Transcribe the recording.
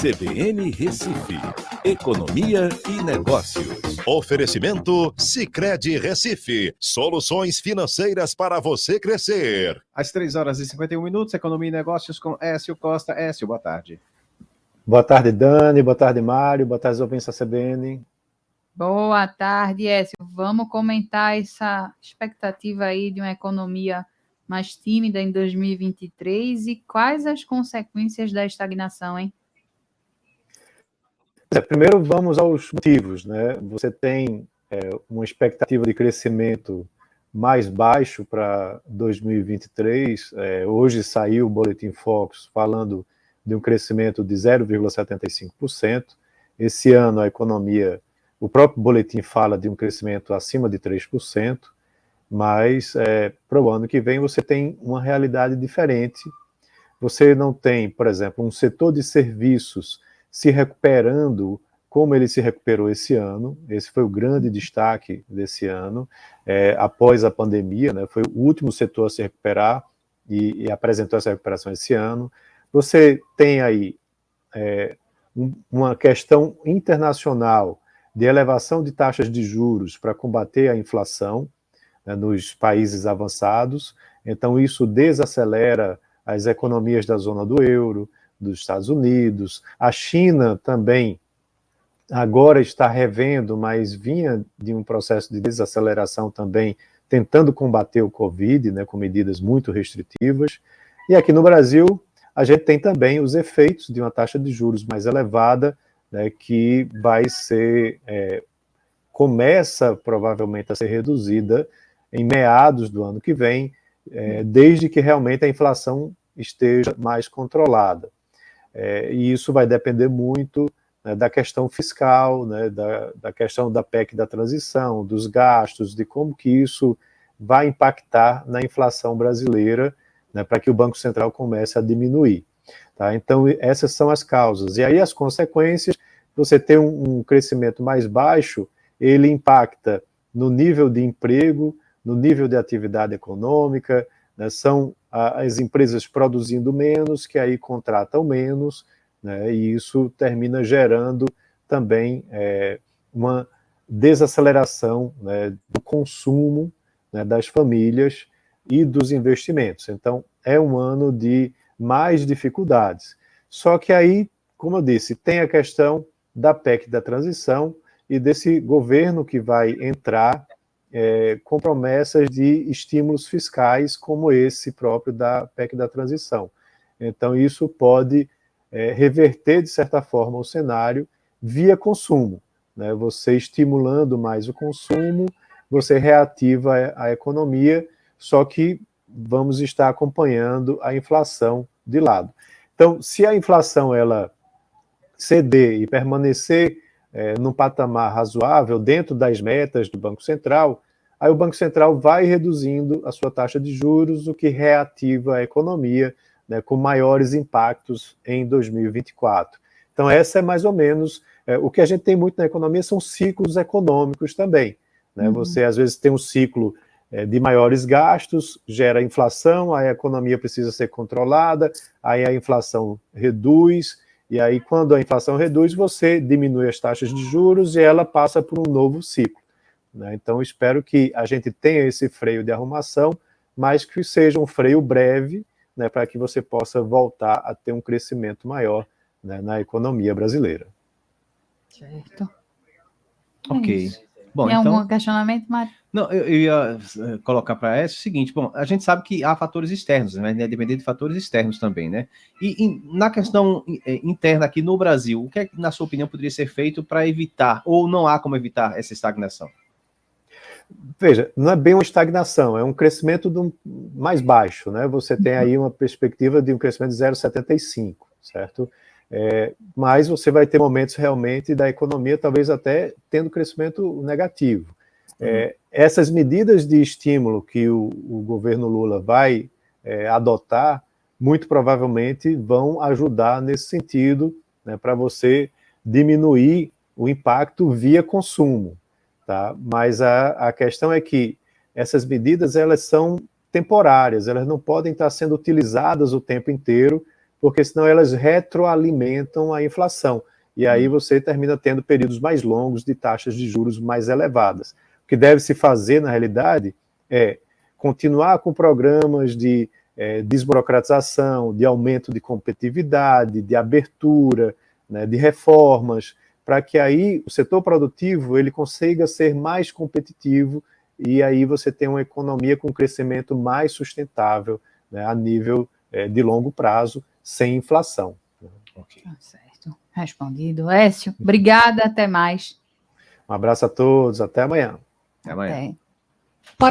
CBN Recife, Economia e Negócios. Oferecimento Sicredi Recife, soluções financeiras para você crescer. Às 3h51, Economia e Negócios com Écio Costa. Écio, boa tarde. Boa tarde, Dani, boa tarde, Mário, boa tarde, ouvintes da CBN. Boa tarde, Écio. Vamos comentar essa expectativa aí de uma economia mais tímida em 2023 e quais as consequências da estagnação, hein? Primeiro vamos aos motivos, né? Você tem uma expectativa de crescimento mais baixo para 2023. Hoje saiu o Boletim Focus falando de um crescimento de 0,75%. Esse ano a economia, o próprio boletim fala de um crescimento acima de 3%, mas para o ano que vem você tem uma realidade diferente. Você não tem, por exemplo, um setor de serviços se recuperando como ele se recuperou esse ano. Esse foi o grande destaque desse ano, após a pandemia, né? Foi o último setor a se recuperar e apresentou essa recuperação esse ano. Você tem aí uma questão internacional de elevação de taxas de juros para combater a inflação, né, nos países avançados. Então isso desacelera as economias da zona do euro, dos Estados Unidos. A China também agora está revendo, mas vinha de um processo de desaceleração também, tentando combater o Covid, né, com medidas muito restritivas. E aqui no Brasil, a gente tem também os efeitos de uma taxa de juros mais elevada, né, que vai ser, começa provavelmente a ser reduzida em meados do ano que vem, desde que realmente a inflação esteja mais controlada. E isso vai depender muito, né, da questão fiscal, né, da questão da PEC da transição, dos gastos, de como que isso vai impactar na inflação brasileira, né, para que o Banco Central comece a diminuir. Tá? Então, essas são as causas. E aí as consequências, você ter um crescimento mais baixo, ele impacta no nível de emprego, no nível de atividade econômica, né, são as empresas produzindo menos, que aí contratam menos, né, e isso termina gerando também uma desaceleração, né, do consumo, né, das famílias e dos investimentos. Então, é um ano de mais dificuldades. Só que aí, como eu disse, tem a questão da PEC da transição e desse governo que vai entrar com promessas de estímulos fiscais como esse próprio da PEC da transição. Então, isso pode reverter, de certa forma, o cenário via consumo, né? Você estimulando mais o consumo, você reativa a economia, só que vamos estar acompanhando a inflação de lado. Então, se a inflação ela ceder e permanecer num patamar razoável, dentro das metas do Banco Central, aí o Banco Central vai reduzindo a sua taxa de juros, o que reativa a economia, né, com maiores impactos em 2024. Então, essa é mais ou menos o que a gente tem muito na economia, são ciclos econômicos também, né? Você, às vezes, tem um ciclo de maiores gastos, gera inflação, aí a economia precisa ser controlada, aí a inflação reduz, e aí quando a inflação reduz, você diminui as taxas de juros e ela passa por um novo ciclo, né? Então, espero que a gente tenha esse freio de arrumação, mas que seja um freio breve, né, para que você possa voltar a ter um crescimento maior, né, na economia brasileira. Certo. Ok. Bom, Tem então, algum questionamento, Mário? Não, eu ia colocar para essa o seguinte: bom, a gente sabe que há fatores externos, né, depender de fatores externos também, né? E na questão interna aqui no Brasil, o que é que, na sua opinião, poderia ser feito para evitar, ou não há como evitar essa estagnação? Veja, não é bem uma estagnação, é um crescimento mais baixo, né? Você tem aí uma perspectiva de um crescimento de 0,75, certo? Mas você vai ter momentos realmente da economia, talvez até tendo crescimento negativo. Essas medidas de estímulo que o governo Lula vai adotar, muito provavelmente vão ajudar nesse sentido, né, para você diminuir o impacto via consumo. Tá? Mas a questão é que essas medidas elas são temporárias, elas não podem estar sendo utilizadas o tempo inteiro, porque senão elas retroalimentam a inflação. E aí você termina tendo períodos mais longos de taxas de juros mais elevadas. O que deve se fazer, na realidade, é continuar com programas de desburocratização, de aumento de competitividade, de abertura, né, de reformas, para que aí o setor produtivo ele consiga ser mais competitivo e aí você tenha uma economia com crescimento mais sustentável, né, a nível de longo prazo, sem inflação. Ok. Tá certo. Respondido. Écio, obrigada, até mais. Um abraço a todos, até amanhã. Até amanhã. Até.